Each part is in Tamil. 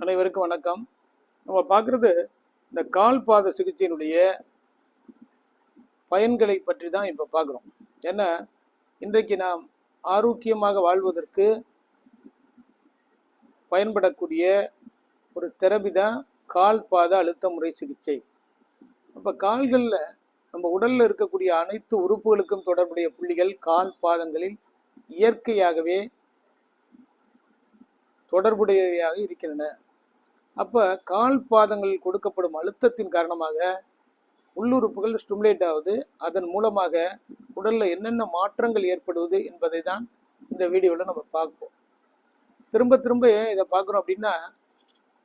அனைவருக்கும் வணக்கம். நம்ம பார்க்குறது இந்த கால் பாத சிகிச்சையினுடைய பயன்களை பற்றி தான் இப்போ பார்க்குறோம். ஏன்னா இன்றைக்கு நாம் ஆரோக்கியமாக வாழ்வதற்கு பயன்படக்கூடிய ஒரு தெரபி தான் கால் பாத அழுத்த முறை சிகிச்சை. அப்போ கால்களில் நம்ம உடலில் இருக்கக்கூடிய அனைத்து உறுப்புகளுக்கும் தொடர்புடைய புள்ளிகள் கால் பாதங்களில் இயற்கையாகவே தொடர்புடையவையாக இருக்கின்றன. அப்போ கால் பாதங்களில் கொடுக்கப்படும் அழுத்தத்தின் காரணமாக உள்ளுறுப்புகள் ஸ்டிமுலேட் ஆகுது. அதன் மூலமாக உடலில் என்னென்ன மாற்றங்கள் ஏற்படுவது என்பதை தான் இந்த வீடியோவில் நம்ம பார்ப்போம். திரும்ப திரும்ப இதை பார்க்குறோம் அப்படின்னா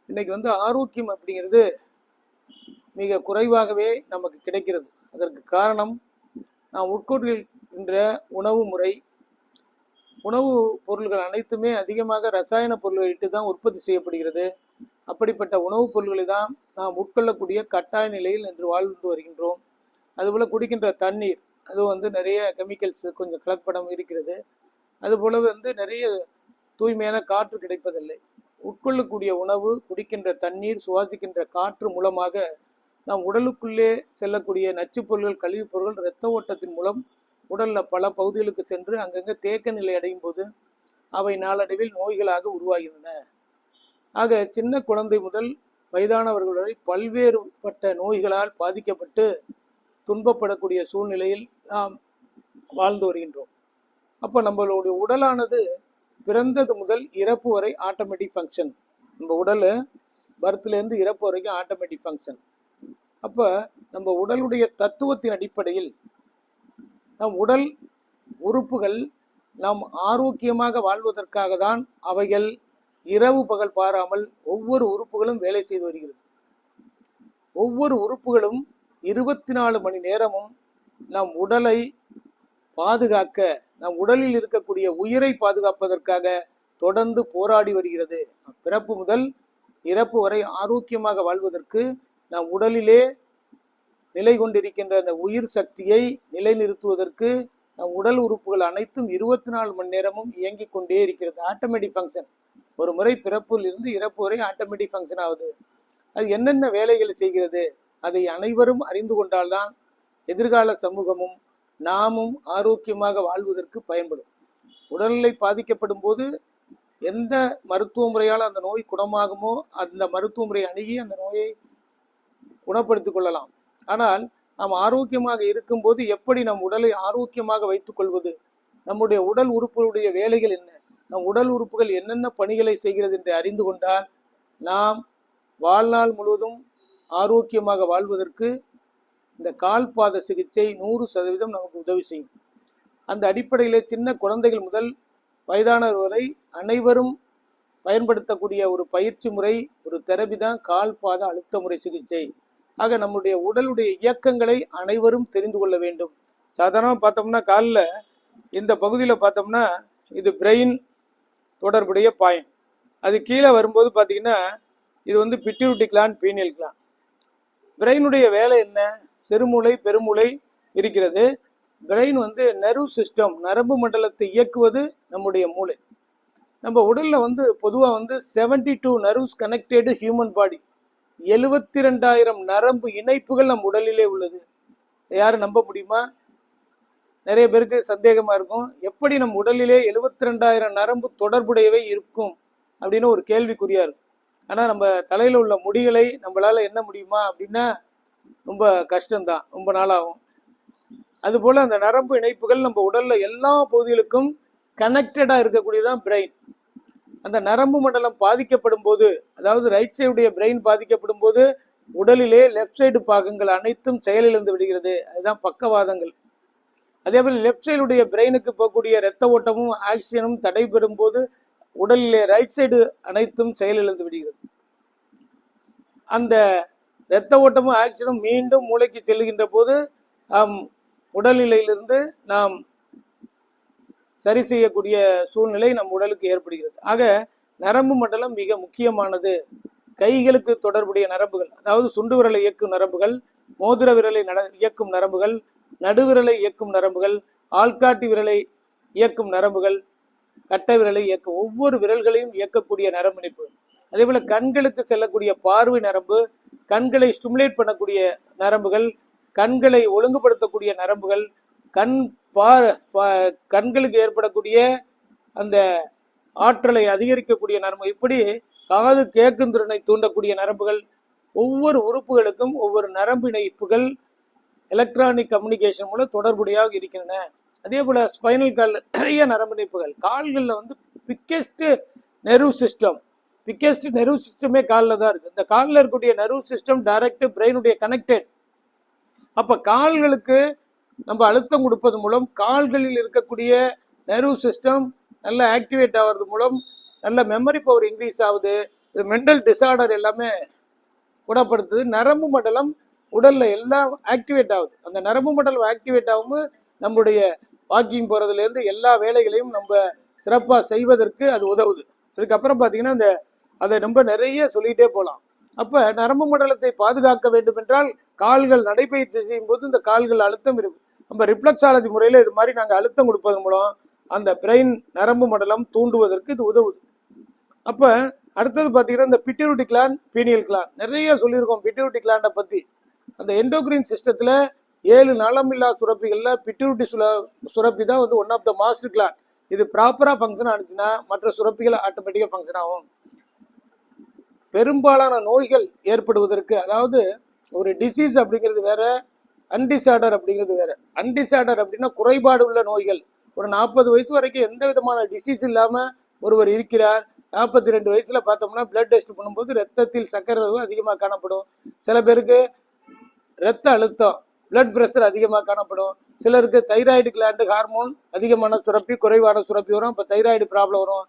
இன்னைக்கு ஆரோக்கியம் அப்படிங்கிறது மிக குறைவாகவே நமக்கு கிடைக்கிறது. அதற்கு காரணம் நாம் உட்கொள்கின்ற உணவு முறை. உணவு பொருள்கள் அனைத்துமே அதிகமாக ரசாயன பொருள்களை இட்டு தான் உற்பத்தி செய்யப்படுகிறது. அப்படிப்பட்ட உணவுப் பொருள்களை தான் நாம் உட்கொள்ளக்கூடிய கட்டாய நிலையில் இன்று வாழ்ந்து வருகின்றோம். அதுபோல் குடிக்கின்ற தண்ணீர் அது நிறைய கெமிக்கல்ஸ் கொஞ்சம் கலப்படம் இருக்கிறது. அதுபோல நிறைய தூய்மையான காற்று கிடைப்பதில்லை. உட்கொள்ளக்கூடிய உணவு, குடிக்கின்ற தண்ணீர், சுவாசிக்கின்ற காற்று மூலமாக நாம் உடலுக்குள்ளே செல்லக்கூடிய நச்சுப் பொருள்கள், கழிவுப் பொருள்கள் இரத்த ஓட்டத்தின் மூலம் உடலில் பல பகுதிகளுக்கு சென்று அங்கங்கே தேக்க நிலை அடையும் போது அவை நாளடைவில் நோய்களாக உருவாகின்றன. ஆக சின்ன குழந்தை முதல் வயதானவர்கள் வரை பல்வேறுபட்ட நோய்களால் பாதிக்கப்பட்டு துன்பப்படக்கூடிய சூழ்நிலையில் நாம் வாழ்ந்து வருகின்றோம். அப்போ நம்மளுடைய உடலானது பிறந்தது முதல் இறப்பு வரை ஆட்டோமேட்டிக் ஃபங்க்ஷன். நம்ம உடல் பர்த்லேருந்து இறப்பு வரைக்கும் ஆட்டோமேட்டிக் ஃபங்க்ஷன். அப்போ நம்ம உடலுடைய தத்துவத்தின் அடிப்படையில் நம் உடல் உறுப்புகள் நாம் ஆரோக்கியமாக வாழ்வதற்காக தான் அவைகள் இரவு பகல் பாராமல் ஒவ்வொரு உறுப்புகளும் வேலை செய்து வருகிறது. ஒவ்வொரு உறுப்புகளும் 24 மணி நேரமும் நம் உடலை பாதுகாக்க, நம் உடலில் இருக்கக்கூடிய உயிரை பாதுகாப்பதற்காக தொடர்ந்து போராடி வருகிறது. பிறப்பு முதல் இறப்பு வரை ஆரோக்கியமாக வாழ்வதற்கு நம் உடலிலே நிலை கொண்டிருக்கின்ற அந்த உயிர் சக்தியை நிலைநிறுத்துவதற்கு நம் உடல் உறுப்புகள் அனைத்தும் 24 மணி நேரமும் இயங்கிக் கொண்டே இருக்கிறது. Automatic function. ஒரு முறை பிறப்பில் இருந்து இறப்பு வரை ஆட்டோமேட்டிக் ஃபங்க்ஷன் ஆகுது. அது என்னென்ன வேலைகளை செய்கிறது அதை அனைவரும் அறிந்து கொண்டால்தான் எதிர்கால சமூகமும் நாமும் ஆரோக்கியமாக வாழ்வதற்கு பயன்படும். உடல்நிலை பாதிக்கப்படும் போது எந்த மருத்துவ முறையால் அந்த நோய் குணமாகுமோ அந்த மருத்துவ முறையை அணுகி அந்த நோயை குணப்படுத்திக் கொள்ளலாம். ஆனால் நாம் ஆரோக்கியமாக இருக்கும்போது எப்படி நம் உடலை ஆரோக்கியமாக வைத்துக் கொள்வது, நம்முடைய உடல் உறுப்புகளுடைய வேலைகள் என்ன, நம் உடல் உறுப்புகள் என்னென்ன பணிகளை செய்கிறது என்று அறிந்து கொண்டால் நாம் வாழ்நாள் முழுவதும் ஆரோக்கியமாக வாழ்வதற்கு இந்த கால் பாத சிகிச்சை 100% நமக்கு உதவி செய்யும். அந்த அடிப்படையிலே சின்ன குழந்தைகள் முதல் வயதானவர் வரை அனைவரும் பயன்படுத்தக்கூடிய ஒரு பயிற்சி முறை, ஒரு தெரபி தான் கால் பாத அழுத்த முறை சிகிச்சை. ஆக நம்முடைய உடலுடைய இயக்கங்களை அனைவரும் தெரிந்து கொள்ள வேண்டும். சாதாரணமாக பார்த்தோம்னா காலில் இந்த பகுதியில் பார்த்தோம்னா இது பிரெயின் தொடர்புடைய பாயிண்ட். அது கீழே வரும்போது பார்த்தீங்கன்னா இது பிட்யூட்டரி கிளாண்ட், பீனியல் கிளாண்ட். பிரெயினுடைய வேலை என்ன? சிறுமூளை, பெருமூளை இருக்கிறது. பிரெயின் நர்வ் சிஸ்டம், நரம்பு மண்டலத்தை இயக்குவது நம்முடைய மூளை. நம்ம உடலில் பொதுவாக 72 நர்வ்ஸ் கனெக்டடு ஹியூமன் பாடி. 72,000 நரம்பு இணைப்புகள் நம் உடலிலே உள்ளது. யாரும் நம்ப முடியுமா? நிறைய பேருக்கு சந்தேகமாக இருக்கும். எப்படி நம் உடலிலே 72,000 நரம்பு தொடர்புடையவை இருக்கும் அப்படின்னு ஒரு கேள்விக்குறியா இருக்கும். ஆனால் நம்ம தலையில் உள்ள முடிகளை நம்மளால் என்ன முடியுமா அப்படின்னா ரொம்ப கஷ்டம்தான், ரொம்ப நாளாகும். அதுபோல் அந்த நரம்பு இணைப்புகள் நம்ம உடலில் எல்லா பகுதிகளுக்கும் கனெக்டடாக இருக்கக்கூடியதான் பிரெயின். அந்த நரம்பு மண்டலம் பாதிக்கப்படும் போது, அதாவது ரைட் சைடுடைய பிரெயின் பாதிக்கப்படும் போது உடலிலே லெஃப்ட் சைடு பாகங்கள் அனைத்தும் செயலிழந்து விடுகிறது. அதுதான் பக்கவாதங்கள். அதே போல் லெஃப்ட் சைடுடைய பிரெயினுக்கு போகக்கூடிய இரத்த ஓட்டமும் ஆக்சிஜனும் தடைபெறும் போது உடலிலே ரைட் சைடு அனைத்தும் செயலிழந்து விடுகிறது. அந்த இரத்த ஓட்டமும் ஆக்சிஜனும் மீண்டும் மூளைக்கு செல்லுகின்ற போது உடல்நிலையிலிருந்து நாம் சரி செய்யக்கூடிய சூழ்நிலை நம் உடலுக்கு ஏற்படுகிறது. ஆக நரம்பு மண்டலம் மிக முக்கியமானது. கைகளுக்கு தொடர்புடைய நரம்புகள், அதாவது சுண்டு விரலை இயக்கும் நரம்புகள், மோதிர விரலை இயக்கும் நரம்புகள், நடுவிரலை இயக்கும் நரம்புகள், ஆள்காட்டி விரலை இயக்கும் நரம்புகள், கட்டை விரலை இயக்கும் ஒவ்வொரு விரல்களையும் இயக்கக்கூடிய நரம்பிணைப்பு. அதே போல் கண்களுக்கு செல்லக்கூடிய பார்வை நரம்பு, கண்களை ஸ்டிமுலேட் பண்ணக்கூடிய நரம்புகள், கண்களை ஒழுங்குபடுத்தக்கூடிய நரம்புகள், கண்களுக்கு ஏற்படக்கூடிய அந்த ஆற்றலை அதிகரிக்கக்கூடிய நரம்பு, இப்படி காது கேட்கும் திறனை தூண்டக்கூடிய நரம்புகள், ஒவ்வொரு உறுப்புகளுக்கும் ஒவ்வொரு நரம்பு இணைப்புகள் எலக்ட்ரானிக் கம்யூனிகேஷன் மூலம் தொடர்புடையாக இருக்கின்றன. அதே போல் ஸ்பைனல் கால் நிறைய நரம்பு இணைப்புகள். கால்களில் வந்து பிக்கெஸ்ட் நெர்வ் சிஸ்டமே காலில் தான் இருக்குது. இந்த காலில் இருக்கக்கூடிய நெர்வ் சிஸ்டம் டைரக்ட் பிரெயினுடைய கனெக்டட். அப்போ கால்களுக்கு நம்ம அழுத்தம் கொடுப்பது மூலம் கால்களில் இருக்கக்கூடிய நெர்வ் சிஸ்டம் நல்லா ஆக்டிவேட் ஆகிறது மூலம் நல்ல மெமரி பவர் இன்க்ரீஸ் ஆகுது. இது மென்டல் டிசார்டர் எல்லாமே குணப்படுத்துது. நரம்பு மண்டலம் உடல்ல எல்லாம் ஆக்டிவேட் ஆகுது. அந்த நரம்பு மண்டலம் ஆக்டிவேட் ஆகும்போது நம்முடைய வாக்கிங் போகிறதுலேருந்து எல்லா வேலைகளையும் நம்ம சிறப்பாக செய்வதற்கு அது உதவுது. அதுக்கப்புறம் பார்த்தீங்கன்னா அதை ரொம்ப நிறைய சொல்லிகிட்டே போகலாம். அப்போ நரம்பு மண்டலத்தை பாதுகாக்க வேண்டும் என்றால் கால்கள் நடைபயிற்சி செய்யும் போது இந்த கால்கள் அழுத்தம் இருக்கு. நம்ம ரிஃப்ளெக்ஸாலஜி முறையில் இது மாதிரி நாங்கள் அழுத்தம் கொடுப்பதன் மூலம் அந்த பிரெயின் நரம்பு மண்டலம் தூண்டுவதற்கு இது உதவுது. அப்போ அடுத்தது பார்த்தீங்கன்னா இந்த பிட்யூட்டரி கிளாண்ட், பீனியல் கிளாண்ட் நிறைய சொல்லியிருக்கோம். பிட்யூட்டரி கிளாண்டை பற்றி அந்த எண்டோக்ரைன் சிஸ்டத்தில் 7 நலமில்லா சுரப்பிகளில் பிட்யூட்டரி சுரப்பி தான் வந்து one of the master gland. இது ப்ராப்பராக ஃபங்க்ஷன் ஆனிச்சுன்னா மற்ற சுரப்பிகள் ஆட்டோமேட்டிக்காக ஃபங்க்ஷன் ஆகும். பெரும்பாலான நோய்கள் ஏற்படுவதற்கு, அதாவது ஒரு டிசீஸ் அப்படிங்கிறது வேற, அன்டிசார்டர் அப்படிங்கிறது வேற. அன்டிசார்டர் அப்படின்னா குறைபாடு உள்ள நோய்கள். ஒரு 40 வயசு வரைக்கும் எந்த விதமான டிசீஸ் இல்லாமல் ஒருவர் இருக்கிறார். 42 வயசில் பார்த்தோம்னா பிளட் டெஸ்ட் பண்ணும்போது ரத்தத்தில் சர்க்கரை அளவு அதிகமாக காணப்படும். சில பேருக்கு இரத்த அழுத்தம், பிளட் ப்ரெஷர் அதிகமாக காணப்படும். சிலருக்கு தைராய்டு கிளாண்டு ஹார்மோன் அதிகமான சுரப்பி, குறைவான சுரப்பி வரும். இப்போ தைராய்டு ப்ராப்ளம் வரும்.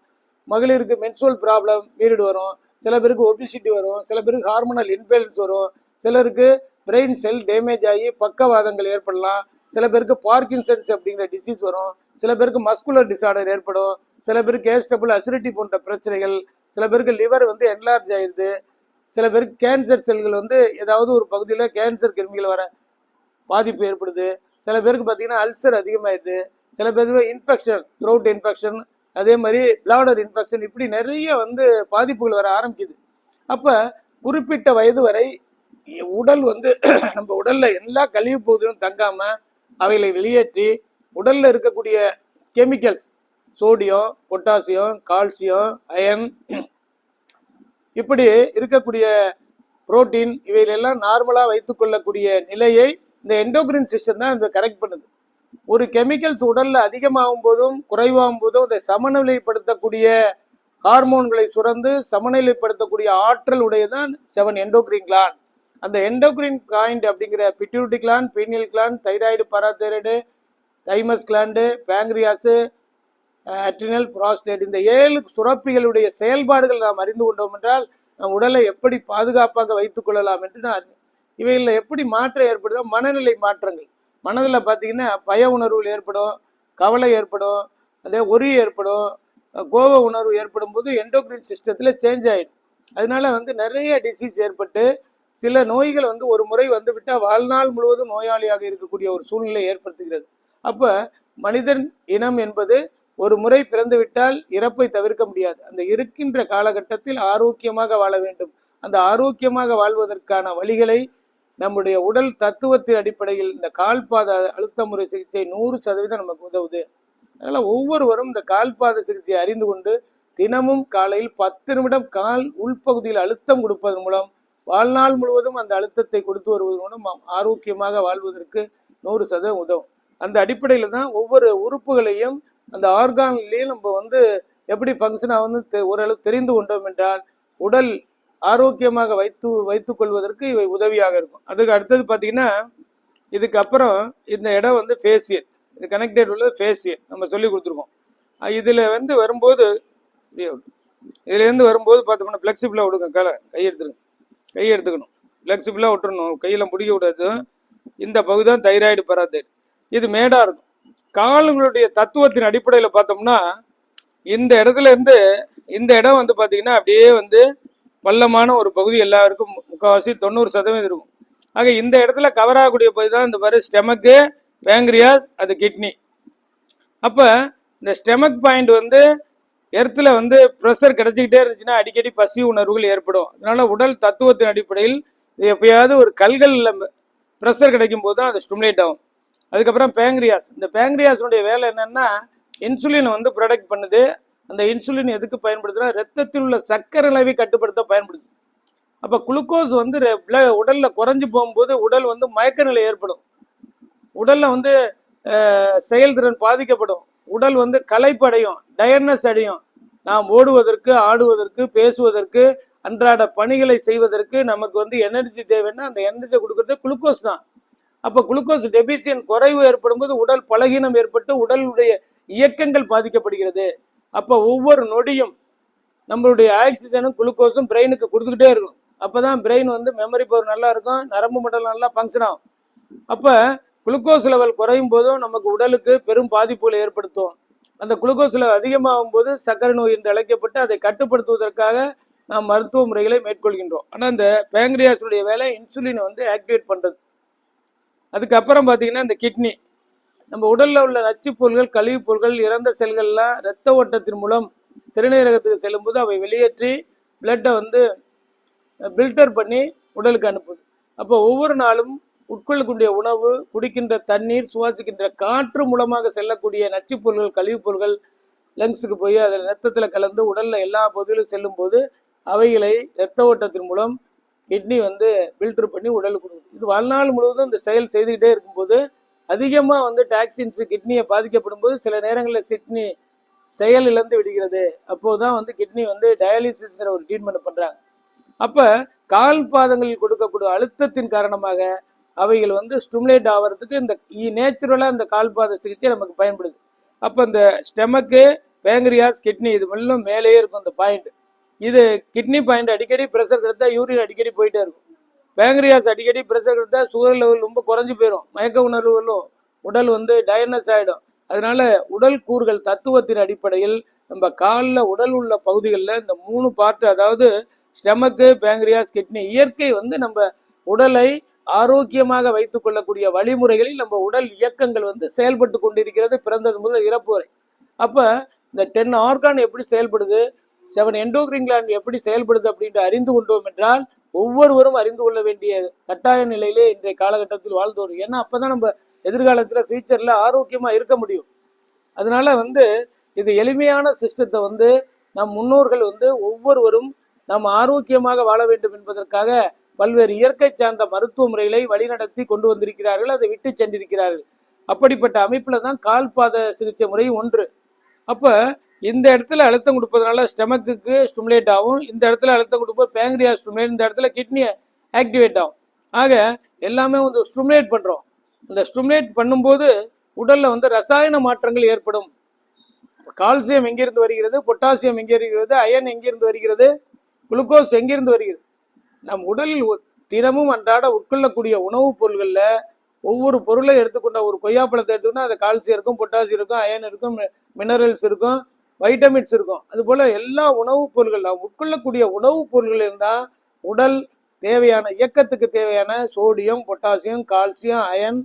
மகளிருக்கு மென்சுவல் ப்ராப்ளம் பீரியட் வரும். சில பேருக்கு ஒபிசிட்டி வரும். சில பேருக்கு ஹார்மோனல் இன்பேலன்ஸ் வரும். சிலருக்கு பிரெயின் செல் டேமேஜ் ஆகி பக்கவாதங்கள் ஏற்படலாம். சில பேருக்கு பார்க்கின்சன்ஸ் அப்படிங்கிற டிசீஸ் வரும். சில பேருக்கு மஸ்குலர் டிசார்டர் ஏற்படும். சில பேருக்கு கேஸ்டபிள் அசிடிட்டி போன்ற பிரச்சனைகள். சில பேருக்கு லிவர் வந்து என்லார்ஜ் ஆயிடுது. சில பேருக்கு கேன்சர் செல்கள் வந்து ஏதாவது ஒரு பகுதியில் கேன்சர் கிருமிகள் வர பாதிப்பு ஏற்படுது. சில பேருக்கு பார்த்தீங்கன்னா அல்சர் அதிகமாகிடுது. சில பேருக்கு இன்ஃபெக்ஷன், த்ரோட் இன்ஃபெக்ஷன், அதே மாதிரி பிளாடர் இன்ஃபெக்ஷன், இப்படி நிறைய வந்து பாதிப்புகள் வர ஆரம்பிக்குது. அப்போ குறிப்பிட்ட வயது வரை உடல் வந்து நம்ம உடல்ல எல்லா கழிவு பகுதியும் தங்காம அவைகளை வெளியேற்றி உடல்ல இருக்கக்கூடிய chemicals, sodium, potassium, calcium, iron, இப்படி இருக்கக்கூடிய புரோட்டீன், இவைகளெல்லாம் நார்மலாக வைத்துக்கொள்ளக்கூடிய நிலையை இந்த எண்டோக்ரின் சிஸ்டம் தான் இந்த கரெக்ட் பண்ணுது. ஒரு கெமிக்கல்ஸ் உடல்ல அதிகமாகும் போதும் குறைவாகும் போதும் அதை சமநிலைப்படுத்தக்கூடிய ஹார்மோன்களை சுரந்து சமநிலைப்படுத்தக்கூடிய ஆற்றல் உடையதான் 7 எண்டோக்ரின் கிளாண்ட். அந்த எண்டோக்ரின் கிளாண்ட் அப்படிங்கிற pituitary gland, pineal gland, thyroid, parathyroid, thymus gland, pancreas, adrenal, prostate, இந்த 7 சுரப்பிகளுடைய செயல்பாடுகள் நாம் அறிந்து கொண்டோம் என்றால் நம் உடலை எப்படி பாதுகாப்பாக வைத்துக் கொள்ளலாம் என்று நான் இவைகளில் எப்படி மாற்றம் ஏற்படுதோ மனநிலை மாற்றங்கள். மனதில் பார்த்தீங்கன்னா பய உணர்வுகள் ஏற்படும், கவலை ஏற்படும், அதே ஒரி ஏற்படும், கோப உணர்வு ஏற்படும் போது எண்டோக்ரின் சிஸ்டத்தில் சேஞ்ச் ஆகிடும். அதனால வந்து நிறைய டிசீஸ் ஏற்பட்டு சில நோய்கள் வந்து ஒரு முறை வந்து விட்டால் வாழ்நாள் முழுவதும் நோயாளியாக இருக்கக்கூடிய ஒரு சூழ்நிலை ஏற்படுத்துகிறது. அப்போ மனிதன் இனம் என்பது ஒரு முறை பிறந்து விட்டால் இறப்பை தவிர்க்க முடியாது. அந்த இருக்கின்ற காலகட்டத்தில் ஆரோக்கியமாக வாழ வேண்டும். அந்த ஆரோக்கியமாக வாழ்வதற்கான வழிகளை நம்முடைய உடல் தத்துவத்தின் அடிப்படையில் இந்த கால்பாத அழுத்த முறை சிகிச்சை 100% நமக்கு உதவுது. அதனால் ஒவ்வொருவரும் இந்த கால்பாத சிகிச்சையை அறிந்து கொண்டு தினமும் காலையில் 10 நிமிடம் கால் உள்பகுதியில் அழுத்தம் கொடுப்பதன் மூலம் வாழ்நாள் முழுவதும் அந்த அழுத்தத்தை கொடுத்து வருவதன் மூலம் ஆரோக்கியமாக வாழ்வதற்கு 100% உதவும். அந்த அடிப்படையில் தான் ஒவ்வொரு உறுப்புகளையும் அந்த ஆர்கான்லேயும் நம்ம வந்து எப்படி ஃபங்க்ஷன் ஆகுதுன்னு ஓரளவு தெரிந்து கொண்டோம் என்றால் உடல் ஆரோக்கியமாக வைத்துக் கொள்வதற்கு இவை உதவியாக இருக்கும். அதுக்கு அடுத்தது பார்த்தீங்கன்னா இதுக்கப்புறம் இந்த இடம் வந்து ஃபேஷியல், இது கனெக்டட் உள்ளது ஃபேஷியல் நம்ம சொல்லி கொடுத்துருக்கோம். இதில் வந்து வரும்போது இதுலேருந்து வரும்போது பார்த்தோம்னா ஃப்ளெக்சிபிளாக விடுங்க, கையை எடுத்துக்கணும், ஃப்ளெக்சிபிளாக விட்டுறணும், கையில் முடிக்க கூடாது. இந்த பகுதி தான் தைராய்டு, பாராதைராய்டு. இது மேடாக இருக்கும். கால்களுடைய தத்துவத்தின் அடிப்படையில் பார்த்தோம்னா இந்த இடத்துல இருந்து இந்த இடம் வந்து பார்த்தீங்கன்னா அப்படியே வந்து பள்ளமான ஒரு பகுதி, எல்லாருக்கும் முக்கால்வாசி 90% இருக்கும். ஆக இந்த இடத்துல கவர் ஆகக்கூடிய பகுதி தான் இந்த மாதிரி ஸ்டெமக்கு, பேங்க்ரியாஸ், அது கிட்னி. அப்போ இந்த ஸ்டெமக் பாயிண்ட் வந்து எர்த்தில் வந்து ப்ரெஷர் கிடைச்சிக்கிட்டே இருந்துச்சுன்னா அடிக்கடி பசி உணர்வுகள் ஏற்படும். அதனால உடல் தத்துவத்தின் அடிப்படையில் எப்பயாவது ஒரு கல்களில் ப்ரெஷர் கிடைக்கும் போது தான் அது ஸ்டிமுலேட் ஆகும். அதுக்கப்புறம் பேங்க்ரியாஸ். இந்த பேங்க்ரியாஸுடைய வேலை என்னன்னா இன்சுலின் வந்து ப்ரொடக்ட் பண்ணுது. அந்த இன்சுலின் எதுக்கு பயன்படுத்துனா ரத்தத்தில் உள்ள சர்க்கரை அளவை கட்டுப்படுத்த பயன்படுது. அப்போ குளுக்கோஸ் வந்து உடல்ல குறைஞ்சு போகும்போது உடல் வந்து மயக்க நிலை ஏற்படும். உடல்ல வந்து செயல்திறன் பாதிக்கப்படும். உடல் வந்து களைப்படையும், டயர்னஸ் அடையும். நாம் ஓடுவதற்கு, ஆடுவதற்கு, பேசுவதற்கு, அன்றாட பணிகளை செய்வதற்கு நமக்கு வந்து எனர்ஜி தேவைன்னா அந்த எனர்ஜியை கொடுக்கறது குளுக்கோஸ் தான். அப்போ குளுக்கோஸ் டெபிசியன் குறைவு ஏற்படும் போது உடல் பலகீனம் ஏற்பட்டு உடலுடைய இயக்கங்கள் பாதிக்கப்படுகிறது. அப்போ ஒவ்வொரு நொடியும் நம்மளுடைய ஆக்சிஜனும் குளுக்கோஸும் பிரெயினுக்கு கொடுத்துக்கிட்டே இருக்கும். அப்போதான் பிரெயின் வந்து மெமரி பவர் நல்லா இருக்கும், நரம்பு மண்டலம் நல்லா ஃபங்க்ஷன் ஆகும். அப்போ குளுக்கோஸ் லெவல் குறையும் போதும் நமக்கு உடலுக்கு பெரும் பாதிப்புகளை ஏற்படுத்தும். அந்த குளுக்கோஸ் லெவல் அதிகமாகும் போது சர்க்கரை நோய் என்று அழைக்கப்பட்டு அதை கட்டுப்படுத்துவதற்காக நாம் மருத்துவ முறைகளை மேற்கொள்கின்றோம். ஆனால் இந்த பேங்க்ரியாஸுடைய வேலை இன்சுலினை வந்து ஆக்டிவேட் பண்ணுறது. அதுக்கப்புறம் பார்த்தீங்கன்னா இந்த கிட்னி, நம்ம உடலில் உள்ள நச்சுப் பொருள்கள், கழிவுப் பொருள்கள், இறந்த செல்கள்லாம் இரத்த ஓட்டத்தின் மூலம் சிறுநீரகத்துக்கு செல்லும்போது அவை வெளியேற்றி பிளட்டை வந்து பில்டர் பண்ணி உடலுக்கு அனுப்புது. அப்போ ஒவ்வொரு நாளும் உட்கொள்ளக்கூடிய உணவு, குடிக்கின்ற தண்ணீர், சுவாசிக்கின்ற காற்று மூலமாக செல்லக்கூடிய நச்சுப் பொருள்கள், கழிவுப் பொருள்கள் லங்ஸுக்கு போய் அதில் ரத்தத்தில் கலந்து உடலில் எல்லா பகுதியிலும் செல்லும் போது அவைகளை இரத்த ஓட்டத்தின் மூலம் கிட்னி வந்து ஃபில்டர் பண்ணி உடலுக்கு கொடுக்குது. இது வாழ்நாள் முழுவதும் இந்த செயல் செய்துக்கிட்டே இருக்கும்போது அதிகமாக வந்து டாக்ஸின்ஸ் கிட்னியை பாதிக்கப்படும் போது சில நேரங்களில் கிட்னி செயல் இழந்து விடுகிறது. அப்போது தான் வந்து கிட்னி வந்து டயாலிசிஸ்ங்கிற ஒரு ட்ரீட்மெண்ட் பண்ணுறாங்க. அப்போ கால் பாதங்களில் கொடுக்கக்கூடிய அழுத்தத்தின் காரணமாக அவைகள் வந்து ஸ்டிமுலேட் ஆகிறதுக்கு இந்த நேச்சுரலாக இந்த கால்பாத சிகிச்சை நமக்கு பயன்படுது. அப்போ இந்த ஸ்டெமக்கு, பேங்க்ரியாஸ், கிட்னி இது எல்லாம் மேலேயே இருக்கும். இந்த பாயிண்ட் இது கிட்னி பாயிண்ட் அடிக்கடி ப்ரெஷர் கிடைத்தா யூரின் அடிக்கடி போயிட்டே இருக்கும். பேங்க்ரியாஸ் அடிக்கடி ப்ரெஷர் கிடைத்தா சுகர் லெவல் ரொம்ப குறைஞ்சி போயிடும், மயக்க உணர்வுகளும், உடல் வந்து டயர்னஸ் ஆகிடும். அதனால உடல் கூறுகள் தத்துவத்தின் அடிப்படையில் நம்ம காலில் உடல் உள்ள பகுதிகளில் இந்த 3 பார்ட்டு, அதாவது ஸ்டெமக்கு, பேங்க்ரியாஸ், கிட்னி, இயற்கை வந்து நம்ம உடலை ஆரோக்கியமாக வைத்துக் கொள்ளக்கூடிய வழிமுறைகளில் நம்ம உடல் இயக்கங்கள் வந்து செயல்பட்டு கொண்டிருக்கிறது பிறந்தது முதல் இறப்பு வரை. அப்போ இந்த 10 ஆர்கான் எப்படி செயல்படுது, 7 எண்டோக்ரின் கிளாண்ட் எப்படி செயல்படுது அப்படின்ட்டு அறிந்து கொண்டோம் என்றால் ஒவ்வொருவரும் அறிந்து கொள்ள வேண்டிய கட்டாய நிலையிலே இன்றைய காலகட்டத்தில் வாழ்ந்து வரும். ஏன்னா அப்போதான் நம்ம எதிர்காலத்தில் ஃபியூச்சரில் ஆரோக்கியமாக இருக்க முடியும். அதனால வந்து இது எளிமையான சிஸ்டத்தை வந்து நம் முன்னோர்கள் வந்து ஒவ்வொருவரும் நாம் ஆரோக்கியமாக வாழ வேண்டும் என்பதற்காக பல்வேறு இயற்கை சார்ந்த மருத்துவ முறைகளை வழிநடத்தி கொண்டு வந்திருக்கிறார்கள், அதை விட்டு சென்றிருக்கிறார்கள். அப்படிப்பட்ட அமைப்பில் தான் கால்பாத சிகிச்சை முறை ஒன்று. அப்போ இந்த இடத்துல அழுத்தம் கொடுப்பதனால ஸ்டெமக்கு ஸ்டிமுலேட் ஆகும், இந்த இடத்துல அழுத்தம் கொடுப்பது பேங்க்ரியாஸ் ஸ்டிமுலேட், இந்த இடத்துல கிட்னி ஆக்டிவேட் ஆகும். ஆக எல்லாமே வந்து ஸ்டிமுலேட் பண்ணுறோம். இந்த ஸ்டிமுலேட் பண்ணும்போது உடலில் வந்து ரசாயன மாற்றங்கள் ஏற்படும். கால்சியம் எங்கிருந்து வருகிறது, பொட்டாசியம் எங்கே இருக்கிறது, அயன் எங்கிருந்து வருகிறது, குளுக்கோஸ் எங்கிருந்து வருகிறது. நம் உடலில் தினமும் அன்றாட உட்கொள்ளக்கூடிய உணவுப் பொருள்களில் ஒவ்வொரு பொருளை எடுத்துக்கொண்ட ஒரு கொய்யாப்பழத்தை எடுத்துக்கிட்டா அது கால்சியம் இருக்கும், பொட்டாசியம் இருக்கும், அயன் இருக்கும், மினரல்ஸ் இருக்கும், வைட்டமின்ஸ் இருக்கும். அதுபோல் எல்லா உணவுப் பொருள்கள் நாம் உட்கொள்ளக்கூடிய உணவுப் பொருள்கள் இருந்தால் உடல் தேவையான இயக்கத்துக்கு தேவையான sodium, potassium, calcium, iron,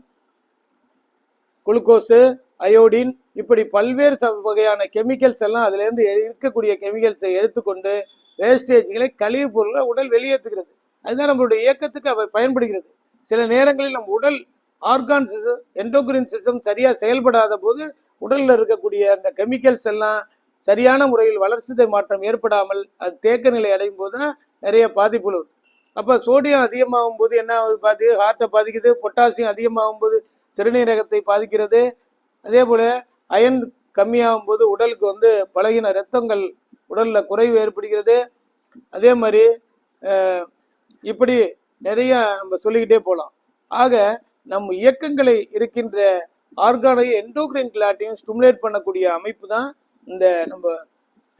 glucose, iodine, இப்படி பல்வேறு வகையான கெமிக்கல்ஸ் எல்லாம் அதுலேருந்து இருக்கக்கூடிய கெமிக்கல்ஸை எடுத்துக்கொண்டு வேஸ்டேஜ்களை, கழிவு பொருள்களை உடல் வெளியேற்றுகிறது. அதுதான் நம்மளுடைய இயக்கத்துக்கு அவை பயன்படுகிறது. சில நேரங்களில் நம் உடல் ஆர்கான் சிஸ்டம், எண்டோக்ரின் சிஸ்டம் சரியாக செயல்படாத போது உடலில் இருக்கக்கூடிய அந்த கெமிக்கல்ஸ் எல்லாம் சரியான முறையில் வளர்ச்சிதை மாற்றம் ஏற்படாமல் அது தேக்க நிலை அடையும் போது தான் நிறைய பாதிப்புகள் வரும். அப்போ சோடியம் அதிகமாகும் போது என்ன ஆகுது, ஹார்ட்டை பாதிக்குது. பொட்டாசியம் அதிகமாகும் போது சிறுநீரகத்தை பாதிக்கிறது. அதே போல் அயன் கம்மியாகும் போது உடலுக்கு வந்து பழகின இரத்தங்கள் உடலில் குறைவு ஏற்படுகிறது. அதே மாதிரி இப்படி நிறைய நம்ம சொல்லிக்கிட்டே போகலாம். ஆக நம்ம இயக்கங்களை இருக்கின்ற ஆர்கானையும் எண்டோக்ரைன் கிளாண்டையும் ஸ்டிமுலேட் பண்ணக்கூடிய அமைப்பு தான் இந்த நம்ம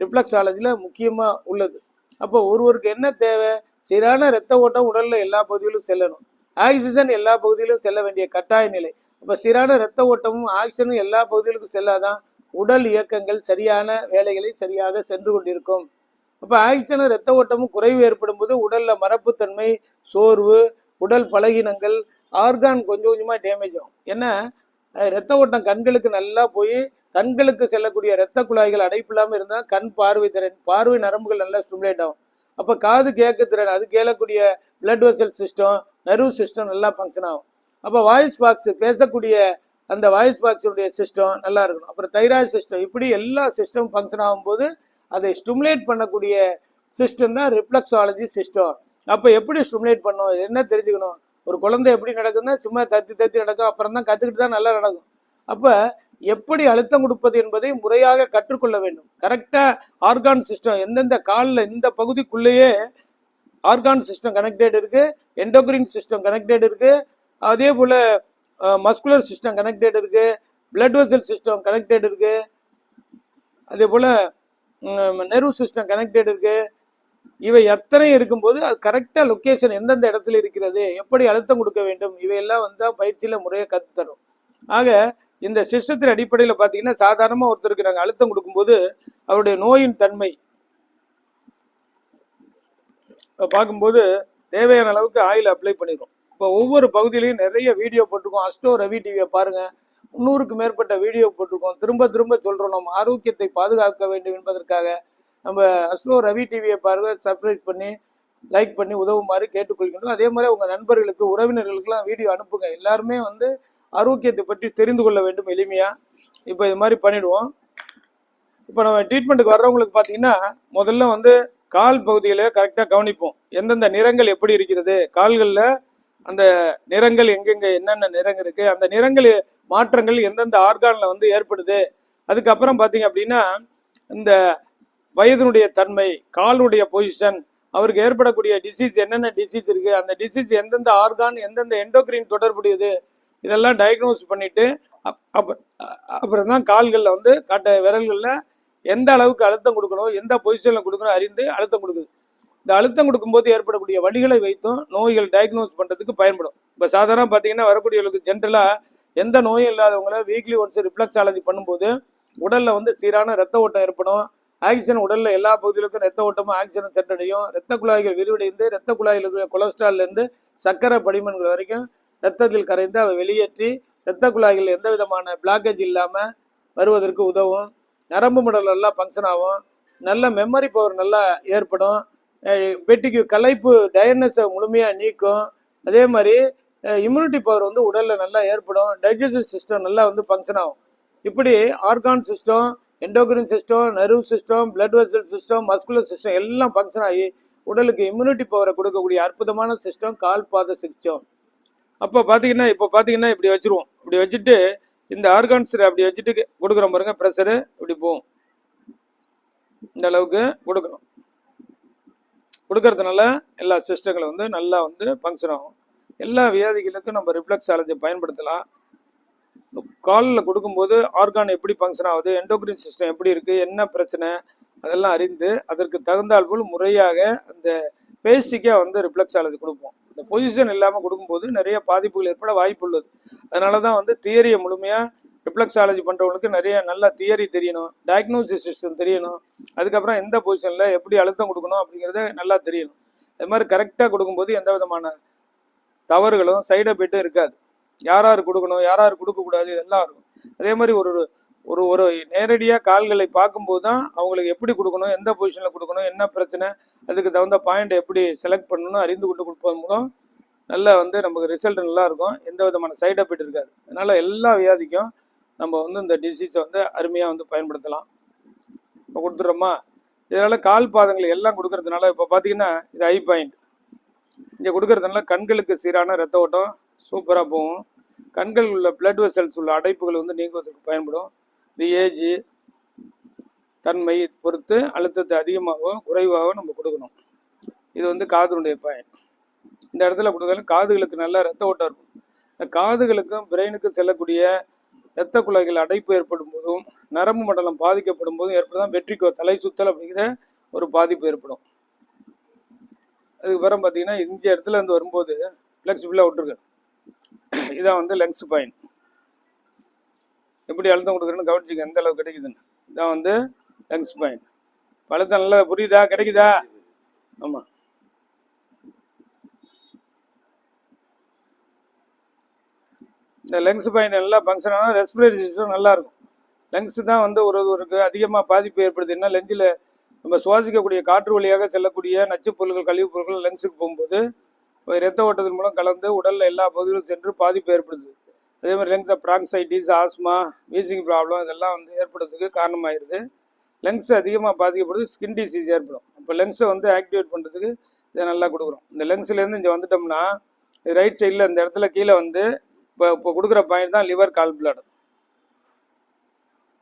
ரிஃப்ளெக்ஸாலஜியில் முக்கியமாக உள்ளது. அப்போ ஒருவருக்கு என்ன தேவை, சீரான இரத்த ஓட்டம் உடலில் எல்லா பகுதியிலும் செல்லணும், ஆக்சிஜன் எல்லா பகுதியிலும் செல்ல வேண்டிய கட்டாய நிலை. அப்போ சீரான இரத்த ஓட்டமும் ஆக்சிஜனும் எல்லா பகுதிகளுக்கும் செல்லாதான் உடல் இயக்கங்கள் சரியான வேலைகளை சரியாக சென்று கொண்டிருக்கும். அப்போ ஆக்சிஜனும் இரத்த ஓட்டமும் குறைவு ஏற்படும் போது உடலில் மரப்புத்தன்மை, சோர்வு, உடல் பலகீனங்கள், ஆர்கான் கொஞ்சம் கொஞ்சமாக டேமேஜ் ஆகும். ஏன்னா ரத்த ஓட்டம் கண்களுக்கு நல்லா போய் கண்களுக்கு செல்லக்கூடிய ரத்த குழாய்கள் அடைப்பு இல்லாமல் இருந்தால் கண் பார்வை திறன், பார்வை நரம்புகள் நல்லா ஸ்டிமுலேட் ஆகும். அப்போ காது கேட்க திறன், அது கேட்கக்கூடிய blood vessel system, nerve system நல்லா ஃபங்க்ஷன் ஆகும். அப்போ வாய்ஸ் பாக்ஸ், பேசக்கூடிய அந்த வாய்ஸ் பாக்ஸுடைய சிஸ்டம் நல்லா இருக்கணும். அப்புறம் தைராய்டு சிஸ்டம், இப்படி எல்லா சிஸ்டம் ஃபங்க்ஷன் ஆகும்போது அதை ஸ்டிமுலேட் பண்ணக்கூடிய சிஸ்டம் தான் ரிஃப்ளெக்ஸாலஜி சிஸ்டம். அப்போ எப்படி ஸ்டிமுலேட் பண்ணணும், என்ன தெரிஞ்சுக்கணும். ஒரு குழந்தை எப்படி நடக்குதுன்னா சும்மா தத்தி தத்தி நடக்கும், அப்புறம் தான் கற்றுக்கிட்டு தான் நல்லா நடக்கும். அப்போ எப்படி அழுத்தம் கொடுப்பது என்பதை முறையாக கற்றுக்கொள்ள வேண்டும். கரெக்டாக ஆர்கான் சிஸ்டம் எந்தெந்த காலில் இந்த பகுதிக்குள்ளேயே ஆர்கான் சிஸ்டம் கனெக்டட் இருக்குது, எண்டோக்ரின் சிஸ்டம் கனெக்டட் இருக்குது, அதே போல் மஸ்குலர் சிஸ்டம் கனெக்டட் இருக்குது, பிளட் வெசல் சிஸ்டம் கனெக்டட் இருக்குது, அதே போல் நெர்வ் சிஸ்டம் கனெக்டட் இருக்குது. இவை எத்தனை இருக்கும்போது அது கரெக்டாக லொக்கேஷன் எந்தெந்த இடத்துல இருக்கிறது, எப்படி அழுத்தம் கொடுக்க வேண்டும், இவையெல்லாம் வந்து பயிற்சியில் முறையாக கற்றுத்தரும். ஆக இந்த சிஸ்டத்தின் அடிப்படையில் பார்த்தீங்கன்னா சாதாரணமாக ஒருத்தருக்கு நாங்கள் அழுத்தம் கொடுக்கும்போது அவருடைய நோயின் தன்மை பார்க்கும்போது தேவையான அளவுக்கு ஆயில் அப்ளை பண்ணிடுவோம். இப்போ ஒவ்வொரு பகுதியிலையும் நிறைய வீடியோ போட்டிருக்கோம். அஸ்ட்ரோ ரவி டிவியை பாருங்கள், 300க்கு மேற்பட்ட வீடியோ போட்டிருக்கோம். திரும்ப திரும்ப சொல்கிறோம், நம்ம ஆரோக்கியத்தை பாதுகாக்க வேண்டும் என்பதற்காக நம்ம அஸ்ட்ரோ ரவி டிவியை பாருங்க, சப்ஸ்கிரைப் பண்ணி லைக் பண்ணி உதவுமாறு கேட்டுக்கொள்கின்றோம். அதே மாதிரி உங்கள் நண்பர்களுக்கு உறவினர்களுக்கெல்லாம் வீடியோ அனுப்புங்க. எல்லாருமே வந்து ஆரோக்கியத்தை பற்றி தெரிந்து கொள்ள வேண்டும் எளிமையாக. இப்போ இது மாதிரி பண்ணிவிடுவோம். இப்போ நம்ம ட்ரீட்மெண்ட்டுக்கு வர்றவங்களுக்கு பார்த்தீங்கன்னா முதல்ல வந்து கால் பகுதியில் கரெக்டாக கவனிப்போம். எந்தெந்த நிறங்கள் எப்படி இருக்கிறது, கால்களில் அந்த நிறங்கள் எங்கெங்கே என்னென்ன நிறங்கள் இருக்குது, அந்த நிறங்கள் மாற்றங்கள் எந்தெந்த ஆர்கானில் வந்து ஏற்படுது. அதுக்கப்புறம் பார்த்தீங்க அப்படின்னா இந்த வயதினுடைய தன்மை, காலுடைய பொசிஷன், அவருக்கு ஏற்படக்கூடிய டிசீஸ், என்னென்ன டிசீஸ் இருக்குது, அந்த டிசீஸ் எந்தெந்த ஆர்கான் எந்தெந்த எண்டோக்ரின் தொடர்புடையது, இதெல்லாம் டயக்னோஸ் பண்ணிவிட்டு அப்புறம் தான் கால்களில் வந்து விரல்களில் எந்த அளவுக்கு அழுத்தம் கொடுக்கணும், எந்த பொசிஷனில் கொடுக்கணும் அறிந்து அழுத்தம் கொடுக்குது. இந்த அழுத்தம் கொடுக்கும்போது ஏற்படக்கூடிய வலிகளை வைத்தும் நோய்கள் டயக்னோஸ் பண்ணுறதுக்கு பயன்படும். இப்போ சாதாரண பார்த்தீங்கன்னா வரக்கூடியவர்களுக்கு ஜென்ரலாக எந்த நோயும் இல்லாதவங்கள வீக்லி ஒன்ஸ் ரிஃப்ளெக்ஸாலஜி பண்ணும்போது உடலில் வந்து சீரான ரத்த ஓட்டம் ஏற்படும். ஆக்சிஜன் உடலில் எல்லா பகுதிகளுக்கும் ரத்த ஓட்டமும் ஆக்சிஜன் சென்றடையும். ரத்த குழாய்கள் விரிவடைந்து ரத்த குழாயில் இருக்கிற கொலஸ்ட்ரால்லேருந்து சர்க்கரை படிமன்கள் வரைக்கும் ரத்தத்தில் கரைந்து அவை வெளியேற்றி ரத்த குழாய்கள் எந்த விதமான பிளாக்கேஜ் இல்லாமல் வருவதற்கு உதவும். நரம்பு மண்டலம் நல்லா ஃபங்க்ஷன் ஆகும். நல்ல மெமரி பவர் நல்லா ஏற்படும். பெட்டிக்கு களைப்பு டயர்னஸை முழுமையாக நீக்கும். அதே மாதிரி இம்யூனிட்டி பவர் வந்து உடலில் நல்லா ஏற்படும். டைஜஸ்டிவ் சிஸ்டம் நல்லா வந்து ஃபங்க்ஷன் ஆகும். இப்படி argon system, endocrine system, nerve system, blood vessel system, muscular system எல்லாம் ஃபங்க்ஷன் ஆகி உடலுக்கு இம்யூனிட்டி பவரை கொடுக்கக்கூடிய அற்புதமான சிஸ்டம் கால் பாத சிஸ்டம். அப்போ பார்த்தீங்கன்னா இப்போ பார்த்தீங்கன்னா இப்படி வச்சுருவோம். இப்படி வச்சுட்டு இந்த ஆர்கான்ஸ் அப்படி வச்சுட்டு கொடுக்குறோம் பாருங்க, ப்ரெஷரு இப்படி போகும். இந்த அளவுக்கு கொடுக்குறோம். கொடுக்கறதுனால எல்லா சிஸ்டங்களும் வந்து நல்லா வந்து ஃபங்க்ஷன் ஆகும். எல்லா வியாதிகளுக்கும் நம்ம ரிஃப்ளெக்ஸாலஜி பயன்படுத்தலாம். காலில் கொடுக்கும்போது ஆர்கான் எப்படி ஃபங்க்ஷன் ஆகுது, எண்டோக்ரின் சிஸ்டம் எப்படி இருக்குது, என்ன பிரச்சனை, அதெல்லாம் அறிந்து அதற்கு தகுந்தால் போல் முறையாக அந்த பேசிக்காக வந்து ரிஃப்ளெக்ஸாலஜி கொடுப்போம். இந்த பொசிஷன் இல்லாமல் கொடுக்கும்போது நிறைய பாதிப்புகள் ஏற்பட வாய்ப்பு உள்ளது. அதனால தான் வந்து தியரியை முழுமையாக ரிஃப்ளெக்ஸாலஜி பண்ணுறவங்களுக்கு நிறைய நல்ல தியரி தெரியணும், டயக்னோசிஸ் சிஸ்டம் தெரியணும், அதுக்கப்புறம் எந்த பொசிஷனில் எப்படி அழுத்தம் கொடுக்கணும் அப்படிங்கிறத நல்லா தெரியணும். அது மாதிரி கரெக்டாக கொடுக்கும்போது எந்த விதமான தவறுகளும் சைடு எஃபெக்ட்டும் இருக்காது. யார் யார் கொடுக்கணும், யார் யார் கொடுக்கக்கூடாது, இதெல்லாம் இருக்கும். அதே மாதிரி ஒரு ஒரு ஒரு நேரடியாக கால்களை பார்க்கும்போது தான் அவங்களுக்கு எப்படி கொடுக்கணும், எந்த பொசிஷனில் கொடுக்கணும், என்ன பிரச்சனை, அதுக்கு தகுந்த பாயிண்ட் எப்படி செலக்ட் பண்ணணும் அறிந்து கொண்டு கொடுப்பதன் மூலம் நல்லா வந்து நமக்கு ரிசல்ட் நல்லா இருக்கும். எந்த விதமான சைடு எஃபெக்ட் இருக்காது. அதனால் எல்லா வியாதிக்கும் நம்ம வந்து இந்த டிசீஸை வந்து அருமையாக வந்து பயன்படுத்தலாம். இப்போ கொடுத்துட்றோமா. இதனால் கால் பாதங்கள் எல்லாம் கொடுக்கறதுனால இப்போ பார்த்தீங்கன்னா இது ஐ பாயிண்ட் இங்கே கொடுக்கறதுனால கண்களுக்கு சீரான ரத்த ஓட்டம் சூப்பராக போகும். கண்கள் உள்ள பிளட் வெசல்ஸ் உள்ள அடைப்புகள் வந்து நீங்குவதற்கு பயன்படும். இந்த ஏஜ் தன்மை பொறுத்து அழுத்தத்தை அதிகமாகவோ குறைவாகவோ நம்ம கொடுக்கணும். இது வந்து காதுனுடைய பாயிண்ட். இந்த இடத்துல கொடுத்தாலும் காதுகளுக்கு நல்ல ரத்த ஓட்டம் இருக்கும். இந்த காதுகளுக்கும் பிரெயினுக்கும் செல்லக்கூடிய இரத்த குழாய்கள் அடைப்பு ஏற்படும் போதும் நரம்பு மண்டலம் பாதிக்கப்படும் போதும் ஏற்படுதான் வெற்றிக்கோ தலை சுத்தல் அப்படிங்கிற ஒரு பாதிப்பு ஏற்படும். அதுக்கு பிறகு பார்த்தீங்கன்னா இந்த இடத்துல இருந்து வரும்போது ஃப்ளெக்சிபிளாக விட்டுருக்கு. இதான் வந்து லங்ஸ் பாயிண்ட். எப்படி அழுத்தம் கொடுக்குறேன்னு கவனிச்சுக்க எந்த அளவுக்கு கிடைக்குதுன்னு. இதான் வந்து லங்ஸ் பாயிண்ட். அழுத்தம் நல்லா புரியுதா, கிடைக்குதா? ஆமாம். இந்த லங்ஸ் பாயிண்ட் நல்லா ஃபங்க்ஷன் ஆனால் ரெஸ்பிரேட்டரி சிஸ்டம் நல்லாயிருக்கும். லங்ஸ் தான் வந்து ஒருவருக்கு அதிகமாக பாதிப்பு ஏற்படுதுன்னா லெஞ்சில் நம்ம சுவாசிக்கக்கூடிய காற்று வழியாக செல்லக்கூடிய நச்சுப் பொருட்கள் கழிவுப் பொருட்கள் லங்ஸுக்கு போகும்போது இரத்த ஓட்டத்தின் மூலம் கலந்து உடலில் எல்லா பகுதிகளும் சென்று பாதிப்பு ஏற்படுது. அதே மாதிரி லங்ஸை ப்ராங்சைட்டிஸ், ஆஸ்மா, வீசிங் ப்ராப்ளம் இதெல்லாம் வந்து ஏற்படுறதுக்கு காரணமாயிருது. லங்ஸ் அதிகமாக பாதிக்கப்படுது, ஸ்கின் டிசீஸ் ஏற்படும். இப்போ லங்ஸை வந்து ஆக்டிவேட் பண்ணுறதுக்கு இதை நல்லா கொடுக்குறோம். இந்த லங்ஸ்லேருந்து இங்கே வந்துட்டோம்னா ரைட் சைடில் இந்த இடத்துல கீழே வந்து இப்போ கொடுக்குற பாயிண்ட் தான் லிவர், கால் பிளாட்.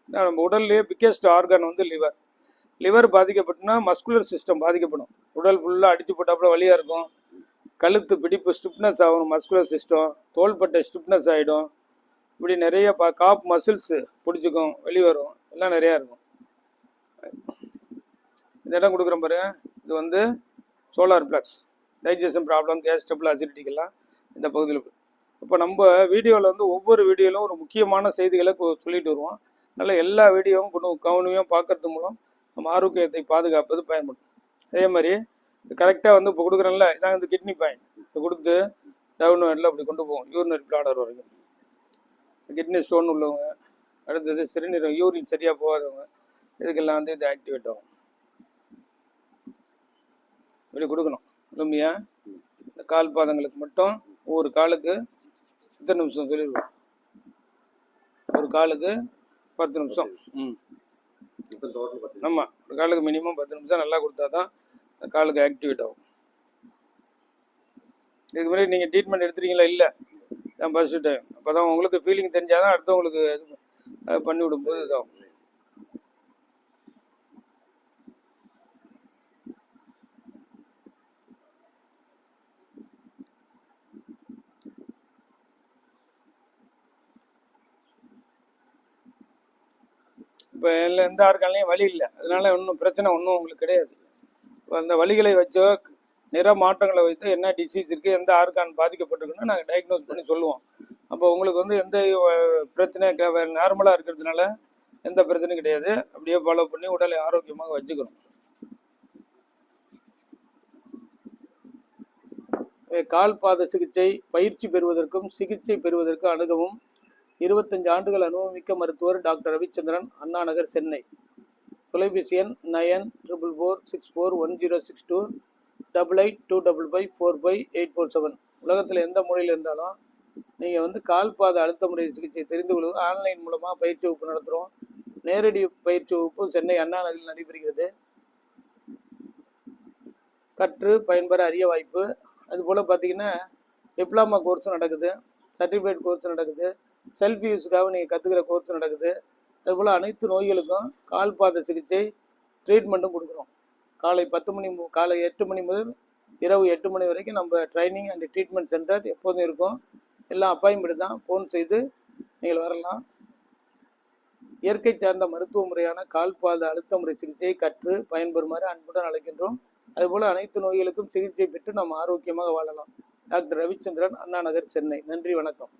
நம்ம உடல்லையே பிக்கெஸ்ட் ஆர்கன் வந்து லிவர். லிவர் பாதிக்கப்பட்டுனா மஸ்குலர் சிஸ்டம் பாதிக்கப்படும். உடல் ஃபுல்லாக அடிச்சு போட்டாப்புல வலியாக இருக்கும். கழுத்து பிடிப்பு ஸ்டிப்னஸ் ஆகணும், மஸ்குலர் சிஸ்டம். தோள்பட்டை ஸ்டிப்னஸ் ஆகிடும். இப்படி நிறைய காப் மசில்ஸு பிடிச்சிக்கும், வெளிவரும், எல்லாம் நிறையா இருக்கும். இந்த இடம் கொடுக்குறோம் பாருங்க, இது வந்து solar plex. Digestion problem, gas trouble, அசிடிட்டிக்கெல்லாம் இந்த பகுதியில். இப்போ நம்ம வீடியோவில் வந்து ஒவ்வொரு வீடியோவிலும் ஒரு முக்கியமான செய்திகளை சொல்லிட்டு வருவோம். அதனால் எல்லா வீடியோவும் கவனியும் பார்க்கறது மூலம் நம்ம ஆரோக்கியத்தை பாதுகாப்பது பயன்படும். அதே மாதிரி கரெக்டாக வந்து இப்போ கொடுக்குறோம்ல, இதான் இந்த கிட்னி பாயிண்ட். இதை கொடுத்து டவுன் வேண்டில் அப்படி கொண்டு போவோம் யூரினரி பிளாடர் வரைக்கும். கிட்னி ஸ்டோன் உள்ளவங்க, அடுத்தது சிறுநீரகம் யூரின் சரியாக போகாதவங்க, இதுக்கெல்லாம் வந்து இது ஆக்டிவேட் ஆகும். இப்படி கொடுக்கணும் இல்லையா? இந்த கால் பாதங்களுக்கு மட்டும் ஒவ்வொரு காலுக்கு எத்தனை நிமிஷம் சொல்லிடுவோம். ஒரு காலுக்கு 10 நிமிஷம். ஆமாம், ஒரு காலுக்கு மினிமம் 10 நிமிஷம் நல்லா கொடுத்தா தான் அந்த காலுக்கு ஆக்டிவேட் ஆகும். இதுக்கு முன்னாடி நீங்கள் ட்ரீட்மெண்ட் எடுத்துறீங்களா? இல்லை, நான் ஃபஸ்ட்டு டைம். அப்போ தான் உங்களுக்கு ஃபீலிங் தெரிஞ்சால் தான் அடுத்தவங்களுக்கு பண்ணி விடும்போது இதாகும். இப்போ எந்த ஆர்கான்லையும் வலி இல்லை, அதனால ஒன்றும் பிரச்சனை ஒன்றும் உங்களுக்கு கிடையாது. அந்த வலிகளை வச்சோ நிற மாற்றங்களை வைத்து என்ன டிசீஸ் இருக்குது, எந்த ஆர்கான் பாதிக்கப்பட்டிருக்குன்னு நாங்கள் டயக்னோஸ் பண்ணி சொல்லுவோம். அப்போ உங்களுக்கு வந்து எந்த பிரச்சனையும் நார்மலாக இருக்கிறதுனால எந்த பிரச்சனையும் கிடையாது. அப்படியே ஃபாலோ பண்ணி உடலை ஆரோக்கியமாக வச்சுக்கணும். கால் பாத சிகிச்சை பயிற்சி பெறுவதற்கும் சிகிச்சை பெறுவதற்கும் அணுகவும் 25 ஆண்டுகள் அனுபவமிக்க மருத்துவர் டாக்டர் ரவிச்சந்திரன், அண்ணா நகர், சென்னை. தொலைபேசி எண் 94464106288255545847. உலகத்தில் எந்த மூலையில் இருந்தாலும் நீங்கள் வந்து கால் பாத அழுத்த முறை சிகிச்சை தெரிந்து கொள்வது ஆன்லைன் மூலமாக பயிற்சி வகுப்பு நடத்துகிறோம். நேரடி பயிற்சி வகுப்பு சென்னை அண்ணா நகரில் நடைபெறுகிறது. கற்று பயன்பெற அரிய வாய்ப்பு. அதுபோல் பார்த்தீங்கன்னா டிப்ளமா கோர்ஸும் நடக்குது, சர்டிஃபிகேட் கோர்ஸ் நடக்குது, செல்ஃப் யூஸுக்காக நீங்கள் கற்றுக்கிற கோர்ஸ் நடக்குது. அதுபோல் அனைத்து நோய்களுக்கும் கால் பாத சிகிச்சை ட்ரீட்மெண்ட்டும் கொடுக்குறோம். காலை 8 மணி முதல் இரவு 8 மணி வரைக்கும் நம்ம ட்ரைனிங் அண்ட் ட்ரீட்மெண்ட் சென்டர் எப்போதும் இருக்கும். எல்லாம் அப்பாயின்மெண்ட் தான், ஃபோன் செய்து நீங்கள் வரலாம். இயற்கை சார்ந்த மருத்துவ முறையான கால் பாத அழுத்த முறை சிகிச்சையை கற்று பயன்பெறுமாறு அன்புடன் அழைக்கின்றோம். அதுபோல் அனைத்து நோய்களுக்கும் சிகிச்சை பெற்று நம்ம ஆரோக்கியமாக வாழலாம். டாக்டர் ரவிச்சந்திரன், அண்ணா நகர், சென்னை. நன்றி, வணக்கம்.